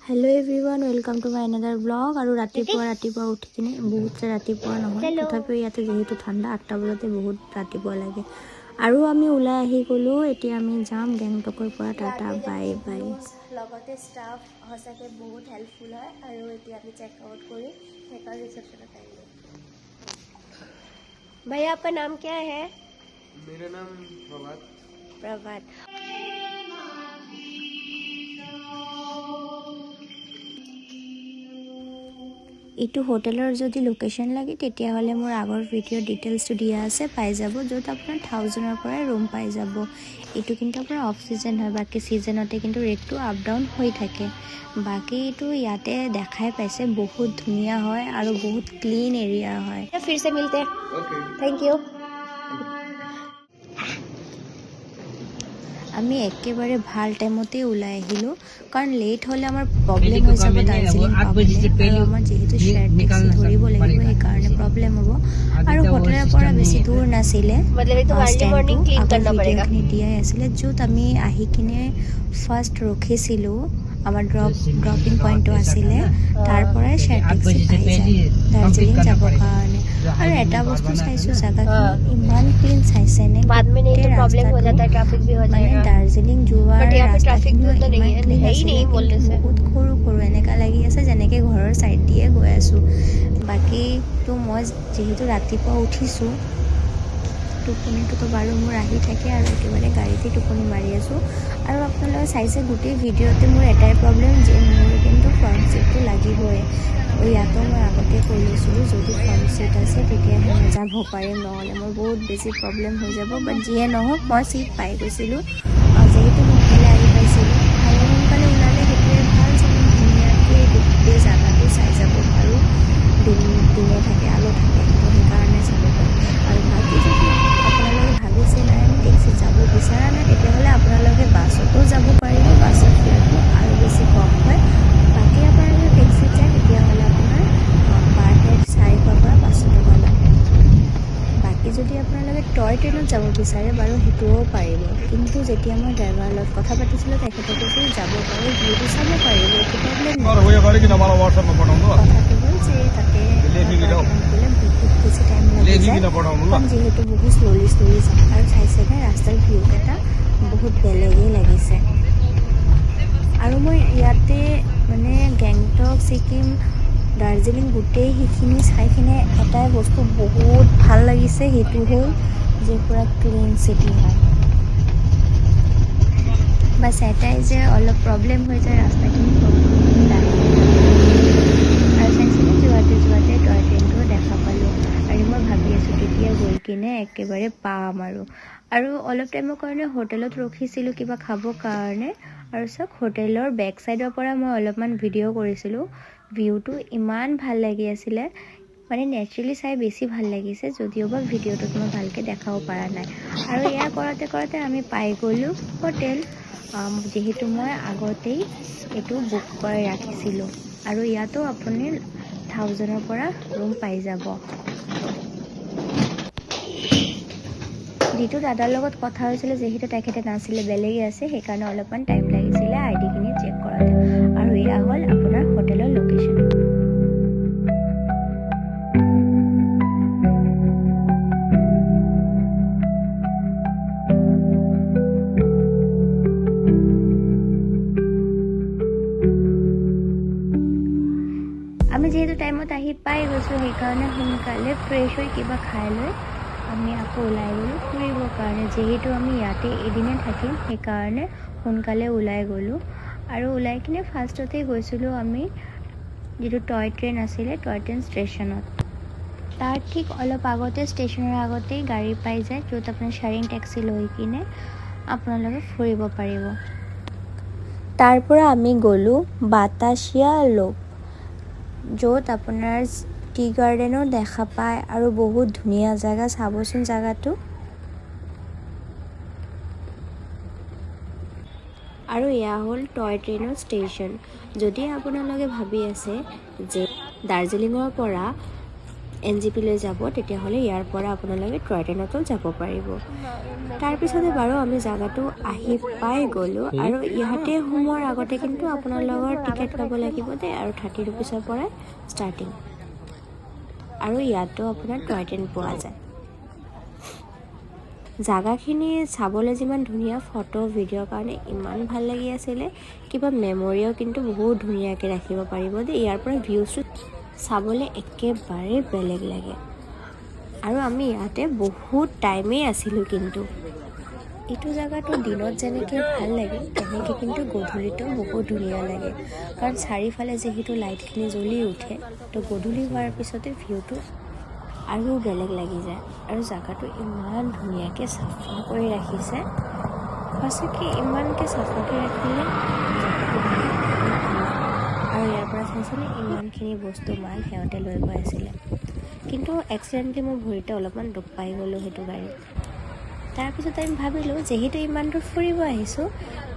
Hello everyone welcome to my another blog और रातिपुवा उठी किने बहुत रातिपुवा নহয় তথাপিও ইয়াতে যেহেতু ঠাণ্ডা 8টা বজাতে বহুত ৰাতিপুৱা লাগে আৰু আমি ওলাই আহি গলো এতিয়া আমি যাম গেংটকৰ পৰা টাটা বাই বাই লগতে স্টাফ হসাকে বহুত হেল্পফুল হয় আৰু এতিয়া আমি চেক আউট কৰি হেকাৰ ৰিসেप्शনত আহিলো भैया आपका नाम क्या है मेरा नाम प्रभात इटू होटेलर जदि लोकेशन लगे तेतियाहले मोर आगर भिडिओ डिटेल्स दिया आछे पाई जाबो जत आपनार 1000 ৰ পৰা रूम पाई जाबो इटू किन्तु आपनार अफ सीजन হয় बाकी सीजनते किन्तु रेटটো आप डाउन হৈ থাকে बाकी इटू याते देखाय पाइसे बहुत धुनिया হয় और बहुत क्लीन एरिया হয় फिर से मिलते हैं ओके थैंक यू আমি একেবারে ভাল টাইমতে ওলাই আহিলো কাৰণ লেট হলে আমাৰ প্ৰবলেম হৈ যাব দাৰ্জিলিং পাবলে আমাৰ যেহেতু শেয়াৰ ট্যাক্সি ধৰিব লাগিব এই কাৰণে প্ৰবলেম হ'ব আৰু হোটেলৰ পৰা বেছি দূৰ নাছিলে मतलब तो अर्ली मॉर्निंग क्लीन करना पड़ेगा दिया आছিলে যত আমি আহি কিনে ফার্স্ট ৰখিছিলো আমাৰ ড্ৰপিং পইণ্টটো আছিলে তাৰ পৰা শেয়াৰ ট্যাক্সি পাই যায় দাৰ্জিলিং যাব কাৰণে और एटा वस्तु চাইছো জায়গাখিনি ইমান ক্লিন চাইছে নে बाद में नहीं तो प्रॉब्लम हो जाता है ट्रैफिक भी हो जाएगा दार्जिलिंग যোৱাৰ बट यहाँ पे ट्रैफिक भी तो नहीं है ही नहीं बोलने से बहुत खरु खरु এনেকা লাগি আছে যেনেকে ঘৰৰ সাইড দিয়ে গৈ আছো বাকি তো মই যেহেতু ৰাতিপুৱা উঠিছো টোপনিটো তো বাৰু মোৰ আহি থাকে আৰু একেবাৰে গাড়ীতে টোপনি মাৰি আছো আৰু আপোনালোকে চাইছে গোটেই ভিডিঅ'তে মোৰ এটাই প্ৰবলেম যে মোৰ কিন্তু ফ্ৰণ্ট সিটটো লাগিবই ইয়াতো মই আগতে কৈ লৈছিলোঁ যদি ফ্ৰণ্ট সিট আছে তেতিয়াহে মই যাব পাৰিম নহ'লে মোৰ বহুত বেছি প্ৰব্লেম হৈ যাব বাট যিয়ে নহওক মই সিট পাই গৈছিলোঁ যিহেতু মই সোনকালে আহি পাইছিলোঁ আৰু সোনকালে ওলালে সেইটোৱে ভাল যে মই ধুনীয়াকৈ গোটেই জাগাটো চাই যাব পাৰোঁ দিনে থাকে আলো থাকে তো সেইকাৰণে চাব পাৰোঁ আৰু বাকী যদি আপোনালোকে ভাবিছে নাই আমি টেক্সিত যাব বিচৰা নাই তেতিয়াহ'লে আপোনালোকে বাছতো যাব পাৰিব বাছৰ ফেয়াৰটো আৰু বেছি কম হয় বাকী আপোনালোকে টেক্সিত যায় তেতিয়াহ'লে আপোনাৰ পাৰ হেড 400 পৰা 500 টকা লাগে বাকী যদি আপোনালোকে টয় ট্ৰেইনত যাব বিচাৰে বাৰু সেইটোও পাৰিব কিন্তু যেতিয়া মই ড্ৰাইভাৰৰ লগত কথা পাতিছিলোঁ তেখেতে কৈছিল যাব পাৰোঁ ভিউটো চাব পাৰিব একো প্ৰব্লেম নাই কথাটো হ'ল যে তাতে বহুত বেছি টাইম লাগি যায় যিহেতু বহুত শ্ল'লি যায় আৰু চাইছেনে ৰাস্তাৰ ভিউকেইটা বহুত বেলেগেই লাগিছে আৰু মই ইয়াতে মানে গেংটক ছিকিম দাৰ্জিলিং গোটেই সেইখিনি চাই কিনে এটাই বস্তু বহুত ভাল লাগিছে সেইটো হ'ল যে পুৰা ক্লিন চিটি হয় বাছ এটাই যে অলপ প্ৰব্লেম হৈ যায় ৰাস্তাখিনি আৰু চাইছিলে যোৱাতে টয় ট্ৰেইনটো দেখা পালোঁ আৰু মই ভাবি আছোঁ কেতিয়া গৈ কিনে একেবাৰে পাম আৰু অলপ টাইমৰ কাৰণে হোটেলত ৰখিছিলোঁ কিবা খাবৰ কাৰণে আৰু চাওক হোটেলৰ বেক সাইডৰ পৰা মই অলপমান ভিডিঅ' কৰিছিলোঁ ভিউটো ইমান ভাল লাগি আছিলে মানে নেচাৰেলি চাই বেছি ভাল লাগিছে যদিওবা ভিডিঅ'টোত মই ভালকৈ দেখাব পৰা নাই আৰু এয়া কৰাতে আমি পাই গ'লোঁ হোটেল যেহেতু মই আগতেই এইটো বুক কৰি ৰাখিছিলোঁ আৰু ইয়াতো আপুনি 1000 ৰ পৰা ৰুম পাই যাব যিটো দাদাৰ লগত কথা হৈছিলে যেহেতু তেখেতে নাছিলে বেলেগে আছে সেইকাৰণে অলপমান টাইম লাগিছিলে আইডিখিনি চেক কৰাতে আৰু এয়া হ'ল আপোনাৰ হোটেলৰ লোকেশ্যন আমি যেহেতু টাইমত আহি পাই গৈছোঁ সেইকাৰণে সোনকালে ফ্ৰেছ হৈ কিবা খাই লৈ আমি আকৌ ওলাই গ'লোঁ ফুৰিবৰ কাৰণে যেহেতু আমি ইয়াতে এদিনে থাকিম সেইকাৰণে সোনকালে ওলাই গ'লোঁ আৰু ওলাই কিনে ফাৰ্ষ্টতে গৈছিলোঁ আমি যিটো টয় ট্ৰেইন আছিলে টয় ট্ৰেইন ষ্টেচনত তাৰ ঠিক অলপ আগতে ষ্টেচনৰ আগতেই গাড়ী পাই যায় য'ত আপোনাৰ শ্বেয়াৰিং টেক্সি লৈ কিনে আপোনালোকে ফুৰিব পাৰিব তাৰ পৰা আমি গ'লোঁ বাতাসিয়া লেক য'ত আপোনাৰ টি গাৰ্ডেনো দেখা পায় আৰু বহুত ধুনীয়া জায়গা চাবচোন জায়গাটো আৰু এয়া হ'ল টয় ট্ৰেইনৰ ষ্টেচন যদি আপোনালোকে ভাবি আছে যে দাৰ্জিলিঙৰ পৰা NGP লৈ যাব তেতিয়াহ'লে ইয়াৰ পৰা আপোনালোকে টয় ট্ৰেইনতো যাব পাৰিব। তাৰপিছতে বাৰু আমি জাগাটো আহি পাই গ'লোঁ আৰু ইয়াতে সোমোৱাৰ আগতে কিন্তু আপোনালোকৰ টিকেট ল'ব লাগিব দেই আৰু 30 ৰুপিছৰ পৰা ষ্টাৰ্টিং। আৰু ইয়াতো আপোনাৰ টয় ট্ৰেইন পোৱা যায়। জাগাখিনি চাবলৈ যিমান ধুনীয়া, ফটো ভিডিঅ'ৰ কাৰণে ইমান ভাল লাগি আছিলে। কিবা মেমৰিও কিন্তু বহুত ধুনীয়াকৈ ৰাখিব পাৰিব দেই। ইয়াৰ পৰা ভিউজটো চাবলৈ একেবাৰে বেলেগ লাগে। আৰু আমি ইয়াতে বহুত টাইমেই আছিলোঁ কিন্তু। এইটো জেগাটো দিনত যেনেকৈ ভাল লাগে তেনেকৈ কিন্তু গধূলিতো বহুত ধুনীয়া লাগে, কাৰণ চাৰিওফালে যিহেতু লাইটখিনি জ্বলি উঠে, তো গধূলি হোৱাৰ পিছতে ভিউটো আৰু বেলেগ লাগি যায়। আৰু জেগাটো ইমান ধুনীয়াকৈ চাফা কৰি ৰাখিছে, সঁচাকৈ ইমানকৈ চাফাকৈ ৰাখিলে জেগাটো ভাল। আৰু ইয়াৰ পৰা চাইছিলে ইমানখিনি বস্তু মাল সিহঁতে লৈ গৈ আছিলে, কিন্তু এক্সিডেণ্টলি মোৰ ভৰিতে অলপমান দুখ পাই গ'লোঁ সেইটো গাড়ীত। তাৰপিছত আমি ভাবিলোঁ যিহেতু ইমান দূৰ ফুৰিব আহিছোঁ,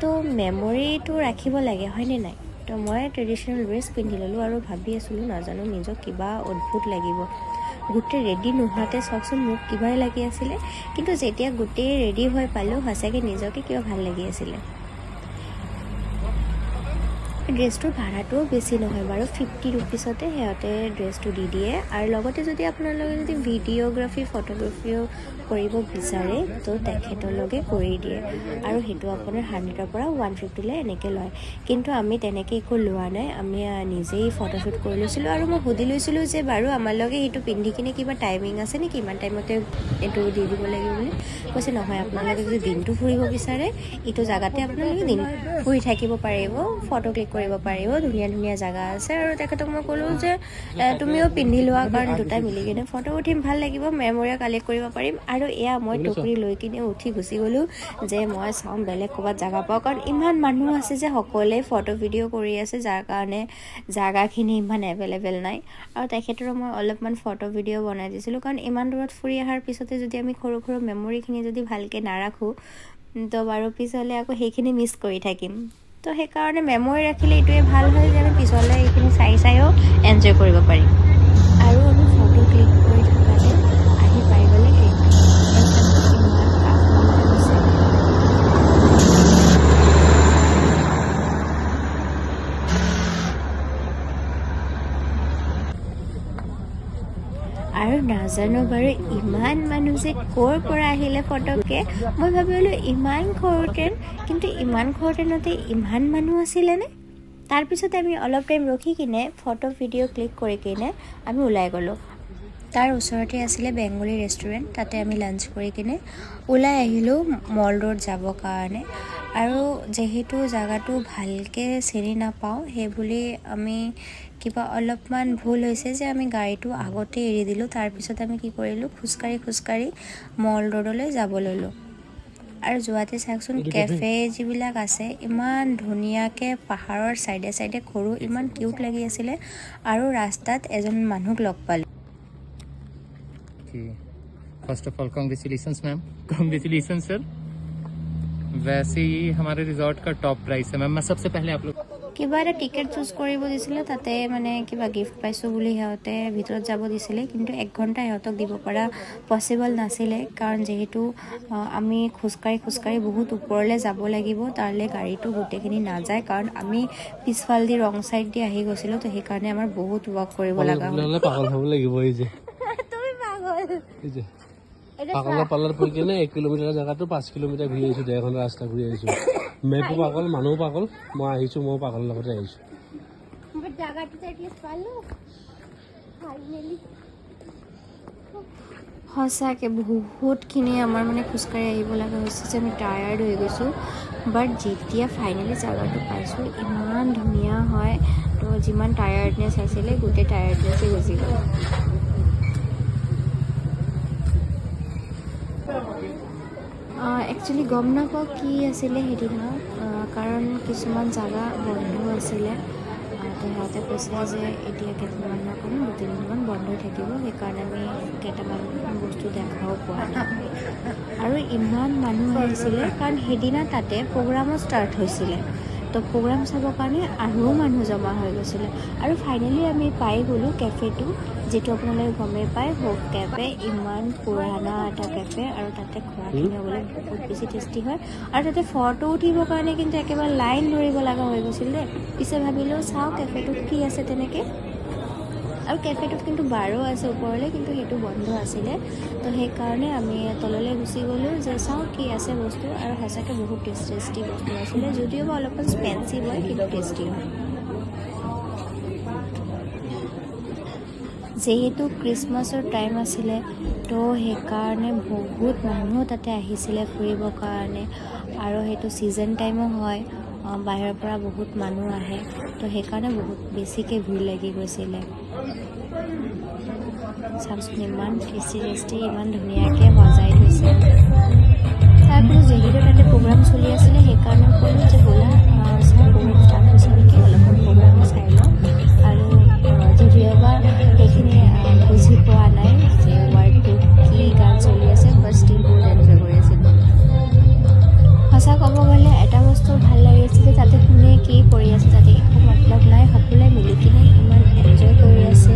তো মেমৰিটো ৰাখিব লাগে হয়নে নাই। তো মই ট্ৰেডিশ্যনেল ড্ৰেছ পিন্ধি ল'লোঁ আৰু ভাবি আছিলোঁ নাজানো নিজক কিবা অদ্ভুত লাগিব। গোটেই ৰেডি নোহোৱাতে চাওকচোন মোক কিবাই লাগি আছিলে, কিন্তু যেতিয়া গোটেই ৰেডি হৈ পালোঁ সঁচাকৈ নিজকে কিবা ভাল লাগি আছিলে। ড্ৰেছটোৰ ভাড়াটোও বেছি নহয় বাৰু, 50 ৰুপিছতে সিহঁতে ড্ৰেছটো দি দিয়ে। আৰু লগতে যদি আপোনালোকে যদি ভিডিঅ'গ্ৰাফী ফটোগ্ৰাফীও কৰিব বিচাৰে তো তেখেতলোকে কৰি দিয়ে, আৰু সেইটো আপোনাৰ 100ৰ পৰা 150লৈ এনেকৈ লয়। কিন্তু আমি তেনেকৈ একো লোৱা নাই, আমি নিজেই ফটোশ্বুট কৰি লৈছিলোঁ। আৰু মই সুধি লৈছিলোঁ যে বাৰু আমালোকে সেইটো পিন্ধি কিনে কিবা টাইমিং আছে নেকি, ইমান টাইমতে এইটো দি দিব লাগিব বুলি। কৈছে নহয়, আপোনালোকে যদি দিনটো ফুৰিব বিচাৰে এইটো জেগাতে আপোনালোকে দিন ফুৰি থাকিব পাৰিব, ফটো ক্লিক কৰিব পাৰিব, ধুনীয়া ধুনীয়া জেগা আছে। আৰু তেখেতক মই ক'লোঁ যে তুমিও পিন্ধি লোৱা, কাৰণ দুটাই মিলি কিনে ফটো উঠিম, ভাল লাগিব, মেমৰিও কালেক্ট কৰিব পাৰিম। আৰু এয়া মই টুকুৰি লৈ কিনে উঠি গুচি গ'লোঁ যে মই চাওঁ বেলেগ ক'ৰবাত জেগা পাওঁ, কাৰণ ইমান মানুহ আছে যে সকলোৱে ফটো ভিডিঅ' কৰি আছে, যাৰ কাৰণে জেগাখিনি ইমান এভেইলেবল নাই। আৰু তেখেতৰো মই অলপমান ফটো ভিডিঅ' বনাই দিছিলোঁ, কাৰণ ইমান দূৰত ফুৰি অহাৰ পিছতে যদি আমি সৰু সৰু মেমৰিখিনি যদি ভালকৈ নাৰাখোঁ তো বাৰু পিছলৈ আকৌ সেইখিনি মিছ কৰি থাকিম। তো সেইকাৰণে মেমৰি ৰাখিলে এইটোৱে ভাল হয় যে আমি পিছলৈ এইখিনি চাইও এনজয় কৰিব পাৰিম। আৰু আমি ফটো ক্লিক কৰি থকাতে আহি পাই গ'লে ট্ৰেইনটো, ইমান কাষলৈ গৈছে। আৰু নাজানো বাৰু ইমান মানুহ যে ক'ৰ পৰা আহিলে ফটককৈ। মই ভাবিলোঁ ইমান সৰু ট্ৰেইন, কিন্তু ইমান সৰু ট্ৰেইনতে ইমান মানুহ আছিলেনে। তাৰপিছত আমি অলপ টাইম ৰখি কিনে ফটো ভিডিঅ' ক্লিক কৰি কিনে আমি ওলাই গ'লোঁ। তাৰ ওচৰতে আছিলে বেংগলী ৰেষ্টুৰেণ্ট, তাতে আমি লাঞ্চ কৰি কিনে ওলাই আহিলোঁ মল ৰোড যাবৰ কাৰণে। আৰু যিহেতু জেগাটো ভালকৈ চিনি নাপাওঁ, সেইবুলি আমি কিবা অলপমান ভুল হৈছে যে আমি গাড়ীটো আগতে এৰি দিলোঁ। তাৰপিছত আমি কি কৰিলোঁ, খোজকাঢ়ি মল ৰোডলৈ যাব ল'লোঁ। আৰু যোৱাতে চাওকচোন কেফে যিবিলাক আছে ইমান ধুনীয়াকৈ পাহাৰৰ চাইডে চাইডে সৰু, ইমান কিউট লাগি আছিলে। আৰু ৰাস্তাত এজন মানুহক লগ পালোঁ। First of all congratulations ma'am, congratulations sir. वैसे ही हमारे रिजॉर्ट का टॉप प्राइस है मैम। मैं सबसे पहले आप लोग কিবা এটা টিকেট চুজ কৰিব দিছিলে, তাতে মানে কিবা গিফ্ট পাইছোঁ বুলি সিহঁতে ভিতৰত যাব দিছিলে, কিন্তু 1 ঘণ্টা সিহঁতক দিব পৰা পচিবল নাছিলে, কাৰণ যিহেতু আমি খোজকাঢ়ি বহুত ওপৰলৈ যাব লাগিব, তালৈ গাড়ীটো গোটেইখিনি নাযায়, কাৰণ আমি পিছফালেদি ৰং চাইড দি আহি গৈছিলোঁ। তো সেইকাৰণে আমাৰ বহুত ৱাক কৰিব লগা হ'ল। পাগল হ'ব লাগিব। এই যে তুমি পাগল, এই যে পাগলৰ পাৰ্লাৰ পৰি কিনে 1 কিলোমিটাৰ জেগাটো 5 কিলোমিটাৰ ঘূৰি আহিছোঁ, 1.5 ঘণ্টা ৰাস্তা ঘূৰি আহিছোঁ। মেপো পাগল, মানুহো পাগল, মই আহিছোঁ, ময়ো পাগলৰ লগতে আহিছোঁ। সঁচাকৈ বহুতখিনি আমাৰ মানে খোজকাঢ়ি আহিব লগা হৈছে যে আমি টায়াৰ্ড হৈ গৈছোঁ। বাট যেতিয়া ফাইনেলি জেগাটো পাইছোঁ ইমান ধুনীয়া হয়, তো যিমান টায়াৰ্ডনেছ আছিলে গোটেই টায়াৰ্ডনেছেই গুচি গ'ল। একচুৱেলি গম নাপাওঁ কি আছিলে সেইদিনা, কাৰণ কিছুমান জেগা বন্ধ আছিলে। তো সিহঁতে কৈছিলে যে এতিয়া কেইটামানৰ কাৰণে 2-3দিনমান বন্ধ হৈ থাকিব, সেইকাৰণে আমি কেইটামান বস্তু দেখাও পোৱা নাই। আৰু ইমান মানুহ আহিছিলে, কাৰণ সেইদিনা তাতে প্ৰগ্ৰামো ষ্টাৰ্ট হৈছিলে। তো প্ৰগ্ৰাম চাবৰ কাৰণে আৰু মানুহ জমা হৈ গৈছিলে আৰু ফাইনেলি আমি পাই গ'লোঁ কেফেটো, যিটো আপোনালোকে গমেই পায় হোপ কেফে। ইমান পুৰণা এটা কেফে আৰু তাতে খোৱাখিনি হ'বলৈ বহুত বেছি টেষ্টি হয় আৰু তাতে ফটো উঠিবৰ কাৰণে কিন্তু একেবাৰে লাইন ধৰিব লগা হৈ গৈছিল দেই। পিছে ভাবিলোঁ চাওঁ কেফেটোত কি আছে তেনেকৈ, আৰু কেফেটোত কিন্তু বাৰো আছে ওপৰলৈ, কিন্তু সেইটো বন্ধ আছিলে। তো সেইকাৰণে আমি তললৈ গুচি গ'লোঁ যে চাওঁ কি আছে বস্তু, আৰু সঁচাকৈ বহুত টেষ্টি বস্তু আছিলে, যদিও বা অলপমান এক্সপেঞ্চিভ হয় কিন্তু টেষ্টি হয়। যিহেতু ক্ৰিছমাছৰ টাইম আছিলে তো সেইকাৰণে বহুত মানুহ তাতে আহিছিলে ফুৰিবৰ কাৰণে, আৰু সেইটো ছিজন টাইমো হয়, বাহিৰৰ পৰা বহুত মানুহ আহে, তো সেইকাৰণে বহুত বেছিকৈ ভিৰ লাগি গৈছিলে। চাওকচোন ইমান টেষ্টি ইমান ধুনীয়াকৈ সজাই থৈছে। তাৰপিছত যিহেতু তাতে প্ৰগ্ৰাম চলি আছিলে সেইকাৰণে ক'লোঁ যে ব'লা চাওঁ প্ৰগ্ৰাম ষ্টাৰ্ট হৈছে নেকি, অলপমান প্ৰগ্ৰামো চাই লওঁ। আৰু যদিওবা সেইখিনি বুজি পোৱা নাই যে ৱাৰ্ডটো কি গান চলি আছে, বাট ষ্টিল বহুত এনজয় কৰি আছিলোঁ। সঁচা ক'ব গ'লে এটা বস্তু ভাল লাগিছে যে তাতে কোনে কি কৰি আছে তাতে একো মতলব নাই, সকলোৱে মিলি কিনে ইমান এনজয় কৰি আছে,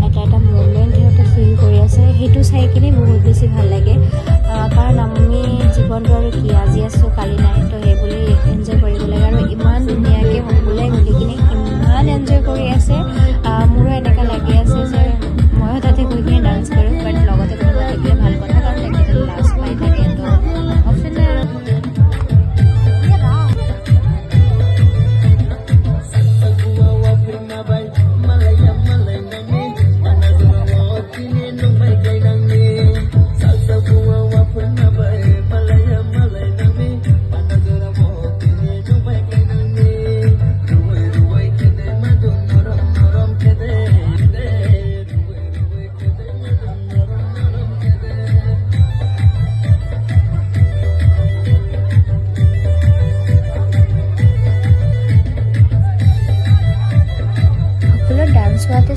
এটা মুভমেণ্ট সিহঁতে ফিল কৰি আছে, সেইটো চাই কিনে বহুত বেছি ভাল লাগে। কাৰণ আমি জীৱনটো আৰু কি আজি আছোঁ কালি নাই, তো সেইবুলি এনজয় কৰিব লাগে। আৰু ইমান ধুনীয়াকৈ সকলোৱে মিলি কিনে ইমান এনজয় কৰি আছে, মোৰো এনেকুৱা লাগি আছে যে ময়ো তাতে গৈ কিনে ডান্স কৰোঁ, বাট লগতে কোনোবা থাকিলে ভাল কথা, কাৰণ তেখেতে লাজ পাই থাকে, তো অপশ্যন নাই আৰু।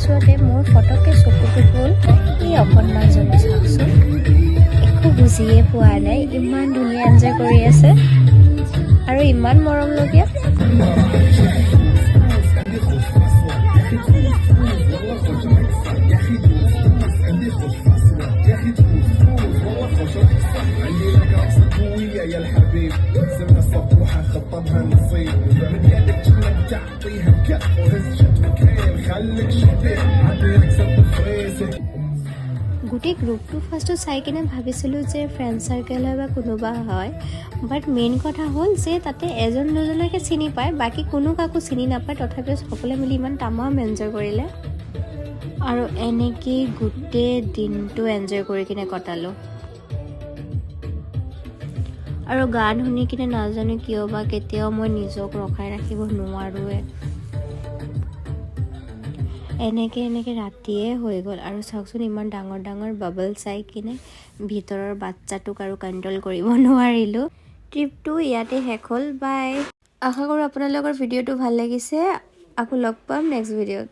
চোৱাতে মোৰ ফটককৈ চকুটো গ'ল এই অকণমানজনী, চাওকচোন একো বুজিয়ে পোৱা নাই, ইমান ধুনীয়া এনজয় কৰি আছে আৰু ইমান মৰমলগীয়া। গোটেই গ্ৰুপটো ফাৰ্ষ্টত চাই কিনে ভাবিছিলোঁ যে ফ্ৰেণ্ড চাৰ্কেল হয় বা কোনোবা হয়, বাট মেইন কথা হ'ল যে তাতে এজন দুজনকে চিনি পায়, বাকী কোনো কাকো চিনি নাপায়, তথাপিও সকলোৱে মিলি ইমান তামাম এনজয় কৰিলে। আৰু এনেকেই গোটেই দিনটো এনজয় কৰি কিনে কটালোঁ। আৰু গান শুনি কিনে নাজানো কিয় বা কেতিয়াও মই নিজক ৰখাই ৰাখিব নোৱাৰোৱে। এনেকৈ ৰাতিয়ে হৈ গ'ল, আৰু চাওকচোন ইমান ডাঙৰ বাবল চাই কিনে ভিতৰৰ বাচ্চাটোক আৰু কণ্ট্ৰল কৰিব নোৱাৰিলোঁ। ট্ৰিপটো ইয়াতে শেষ হ'ল, বাই। আশা কৰোঁ আপোনালোকৰ ভিডিঅ'টো ভাল লাগিছে, আকৌ লগ পাম নেক্সট ভিডিঅ'ত।